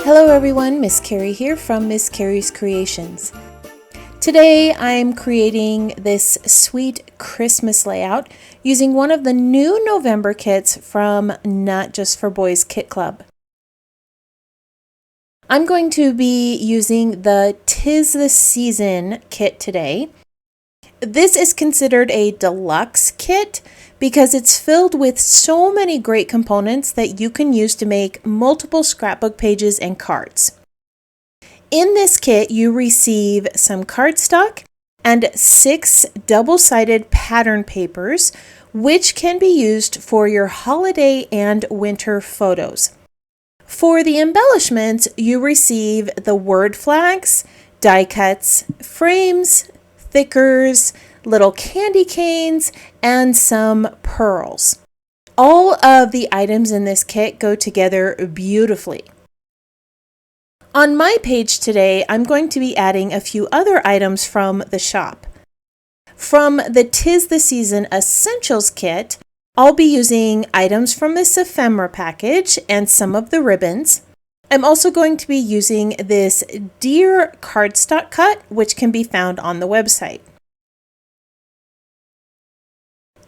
Hello everyone, Miss Carrie here from Miss Carrie's Creations. Today I'm creating this sweet Christmas layout using one of the new November kits from Not Just for Boys Kit Club. I'm going to be using the 'Tis the Season kit today. This is considered a deluxe kit because it's filled with so many great components that you can use to make multiple scrapbook pages and cards. In this kit, you receive some cardstock and 6 double-sided pattern papers, which can be used for your holiday and winter photos. For the embellishments, you receive the word flags, die cuts, frames, thickers, little candy canes, and some pearls. All of the items in this kit go together beautifully. On my page today, I'm going to be adding a few other items from the shop. From the 'Tis the Season Essentials kit, I'll be using items from this ephemera package and some of the ribbons. I'm also going to be using this deer cardstock cut, which can be found on the website.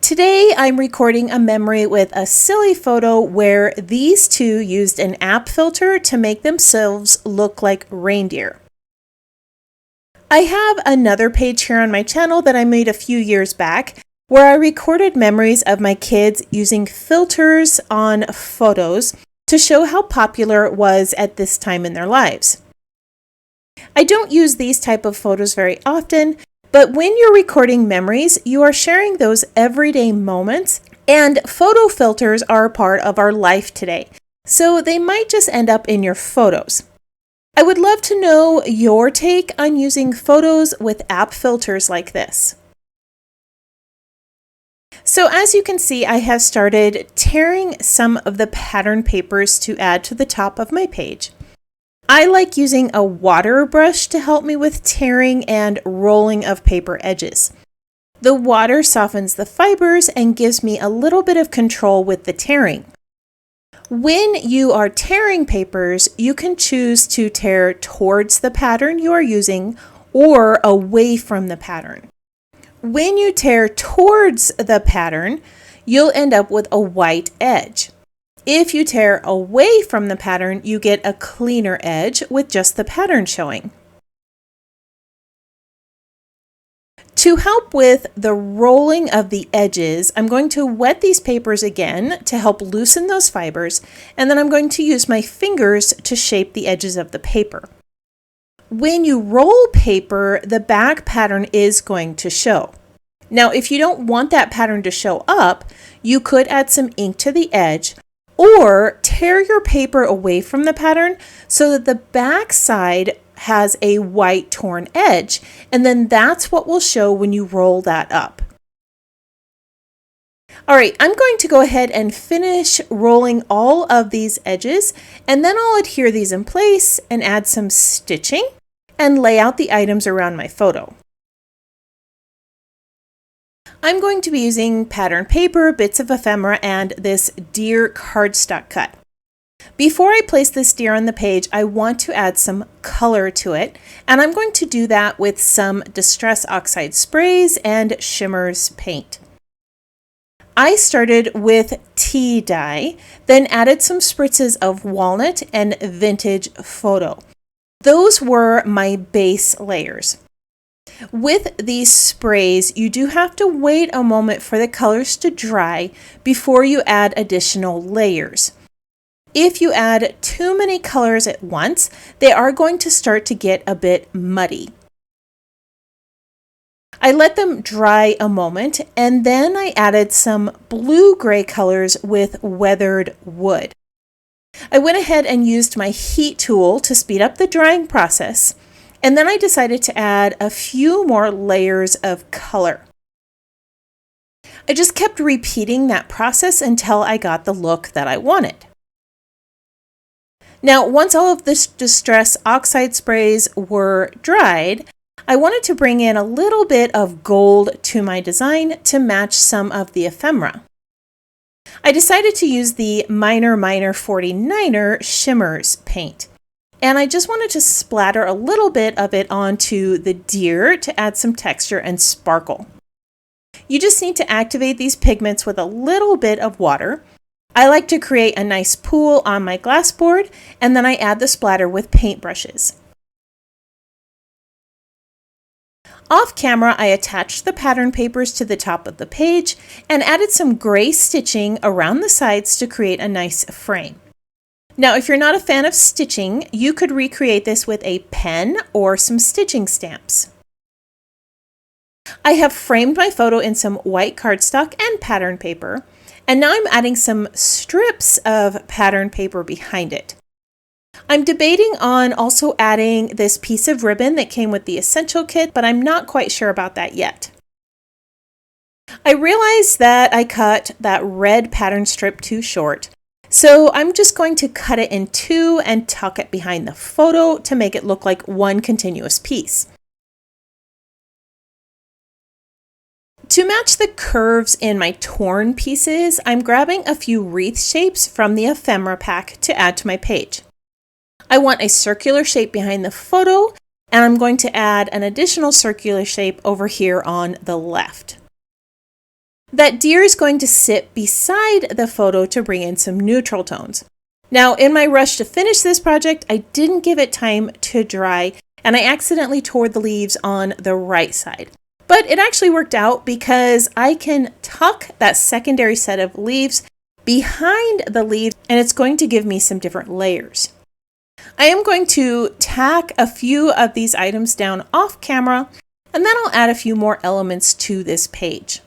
Today, I'm recording a memory with a silly photo where these two used an app filter to make themselves look like reindeer. I have another page here on my channel that I made a few years back where I recorded memories of my kids using filters on photos to show how popular it was at this time in their lives. I don't use these type of photos very often, but when you're recording memories, you are sharing those everyday moments, and photo filters are a part of our life today, so they might just end up in your photos. I would love to know your take on using photos with app filters like this. So as you can see, I have started tearing some of the pattern papers to add to the top of my page. I like using a water brush to help me with tearing and rolling of paper edges. The water softens the fibers and gives me a little bit of control with the tearing. When you are tearing papers, you can choose to tear towards the pattern you are using or away from the pattern. When you tear towards the pattern, you'll end up with a white edge. If you tear away from the pattern, you get a cleaner edge with just the pattern showing. To help with the rolling of the edges, I'm going to wet these papers again to help loosen those fibers, and then I'm going to use my fingers to shape the edges of the paper. When you roll paper, the back pattern is going to show. Now, if you don't want that pattern to show up, you could add some ink to the edge, or tear your paper away from the pattern so that the back side has a white torn edge, and then that's what will show when you roll that up. All right, I'm going to go ahead and finish rolling all of these edges, and then I'll adhere these in place and add some stitching and lay out the items around my photo. I'm going to be using pattern paper, bits of ephemera, and this deer cardstock cut. Before I place this deer on the page, I want to add some color to it, and I'm going to do that with some Distress Oxide sprays and Shimmerz paint. I started with tea dye, then added some spritzes of walnut and vintage photo. Those were my base layers. With these sprays, you do have to wait a moment for the colors to dry before you add additional layers. If you add too many colors at once, they are going to start to get a bit muddy. I let them dry a moment, and then I added some blue-gray colors with weathered wood. I went ahead and used my heat tool to speed up the drying process. And then I decided to add a few more layers of color. I just kept repeating that process until I got the look that I wanted. Now, once all of the Distress Oxide sprays were dried, I wanted to bring in a little bit of gold to my design to match some of the ephemera. I decided to use the Minor 49er Shimmerz paint. and I just wanted to splatter a little bit of it onto the deer to add some texture and sparkle. You just need to activate these pigments with a little bit of water. I like to create a nice pool on my glass board, and then I add the splatter with paintbrushes. Off camera, I attached the pattern papers to the top of the page and added some gray stitching around the sides to create a nice frame. Now, if you're not a fan of stitching, you could recreate this with a pen or some stitching stamps. I have framed my photo in some white cardstock and pattern paper, and now I'm adding some strips of pattern paper behind it. I'm debating on also adding this piece of ribbon that came with the essential kit, but I'm not quite sure about that yet. I realized that I cut that red pattern strip too short, so I'm just going to cut it in two and tuck it behind the photo to make it look like one continuous piece. To match the curves in my torn pieces, I'm grabbing a few wreath shapes from the ephemera pack to add to my page. I want a circular shape behind the photo, and I'm going to add an additional circular shape over here on the left. That deer is going to sit beside the photo to bring in some neutral tones. Now, in my rush to finish this project, I didn't give it time to dry, and I accidentally tore the leaves on the right side. But it actually worked out because I can tuck that secondary set of leaves behind the leaves, and it's going to give me some different layers. I am going to tack a few of these items down off camera, and then I'll add a few more elements to this page.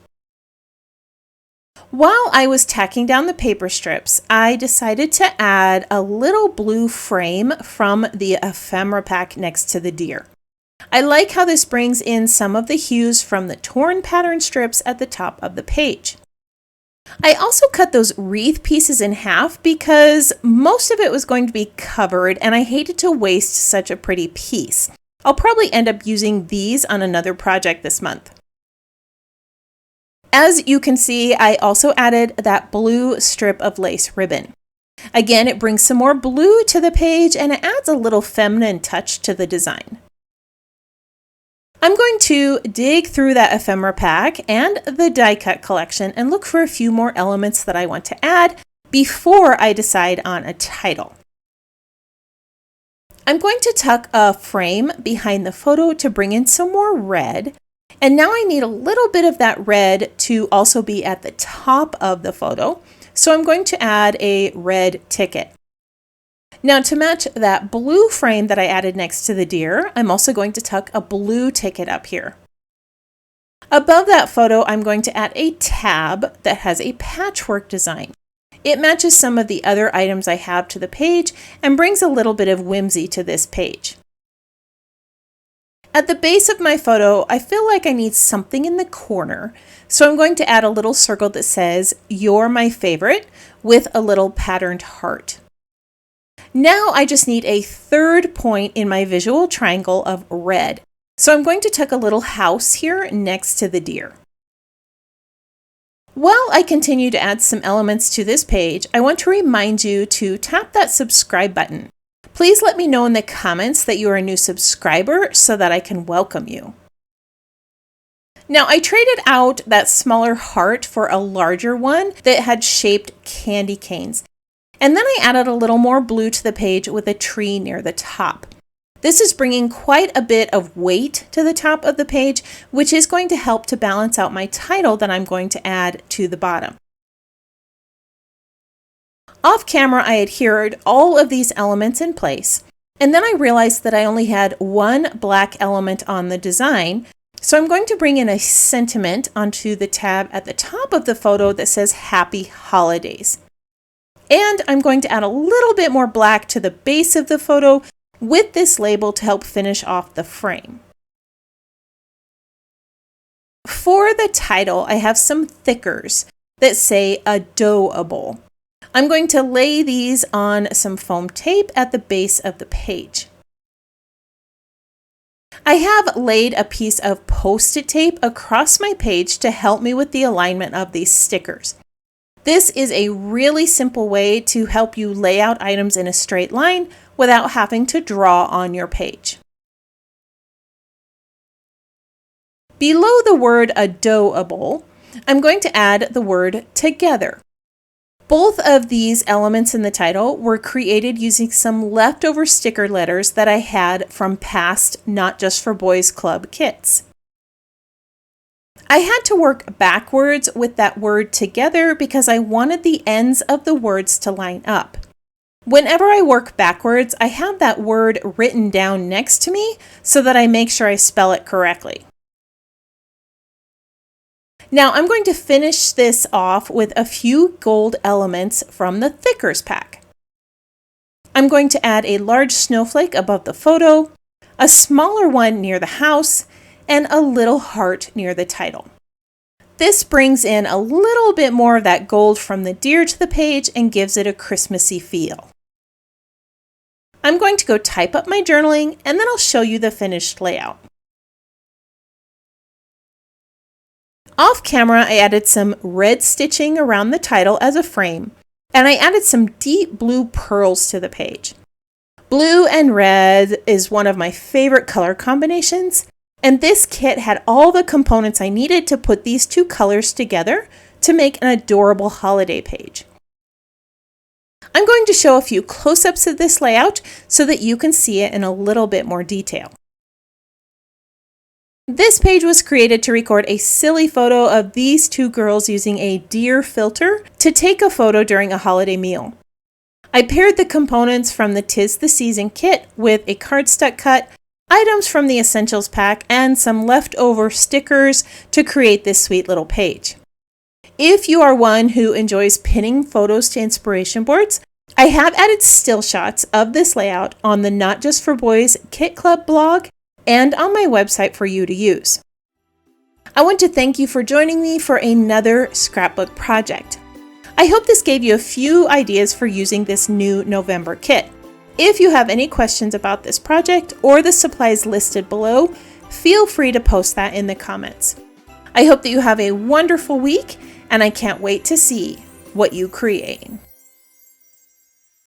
While I was tacking down the paper strips, I decided to add a little blue frame from the ephemera pack next to the deer. I like how this brings in some of the hues from the torn pattern strips at the top of the page. I also cut those wreath pieces in half because most of it was going to be covered and I hated to waste such a pretty piece. I'll probably end up using these on another project this month. As you can see, I also added that blue strip of lace ribbon. Again, it brings some more blue to the page and it adds a little feminine touch to the design. I'm going to dig through that ephemera pack and the die cut collection and look for a few more elements that I want to add before I decide on a title. I'm going to tuck a frame behind the photo to bring in some more red. And now I need a little bit of that red to also be at the top of the photo. So I'm going to add a red ticket. Now to match that blue frame that I added next to the deer, I'm also going to tuck a blue ticket up here. Above that photo, I'm going to add a tab that has a patchwork design. It matches some of the other items I have to the page and brings a little bit of whimsy to this page. At the base of my photo, I feel like I need something in the corner, so I'm going to add a little circle that says, "You're my favorite," with a little patterned heart. Now I just need a third point in my visual triangle of red. So I'm going to tuck a little house here next to the deer. While I continue to add some elements to this page, I want to remind you to tap that subscribe button. Please let me know in the comments that you are a new subscriber so that I can welcome you. Now I traded out that smaller heart for a larger one that had shaped candy canes. And then I added a little more blue to the page with a tree near the top. This is bringing quite a bit of weight to the top of the page, which is going to help to balance out my title that I'm going to add to the bottom. Off camera, I adhered all of these elements in place, and then I realized that I only had one black element on the design, so I'm going to bring in a sentiment onto the tab at the top of the photo that says "Happy Holidays." And I'm going to add a little bit more black to the base of the photo with this label to help finish off the frame. For the title, I have some thickers that say "Adorable." I'm going to lay these on some foam tape at the base of the page. I have laid a piece of Post-it tape across my page to help me with the alignment of these stickers. This is a really simple way to help you lay out items in a straight line without having to draw on your page. Below the word adorable, I'm going to add the word together. Both of these elements in the title were created using some leftover sticker letters that I had from past Not Just for Boys Club kits. I had to work backwards with that word together because I wanted the ends of the words to line up. Whenever I work backwards, I have that word written down next to me so that I make sure I spell it correctly. Now I'm going to finish this off with a few gold elements from the Thickers pack. I'm going to add a large snowflake above the photo, a smaller one near the house, and a little heart near the title. This brings in a little bit more of that gold from the deer to the page and gives it a Christmassy feel. I'm going to go type up my journaling and then I'll show you the finished layout. Off camera, I added some red stitching around the title as a frame, and I added some deep blue pearls to the page. Blue and red is one of my favorite color combinations, and this kit had all the components I needed to put these two colors together to make an adorable holiday page. I'm going to show a few close-ups of this layout so that you can see it in a little bit more detail. This page was created to record a silly photo of these two girls using a deer filter to take a photo during a holiday meal. I paired the components from the 'Tis the Season kit with a cardstock cut, items from the Essentials pack, and some leftover stickers to create this sweet little page. If you are one who enjoys pinning photos to inspiration boards, I have added still shots of this layout on the Not Just for Boys Kit Club blog and on my website for you to use. I want to thank you for joining me for another scrapbook project. I hope this gave you a few ideas for using this new November kit. If you have any questions about this project or the supplies listed below, feel free to post that in the comments. I hope that you have a wonderful week, and I can't wait to see what you create.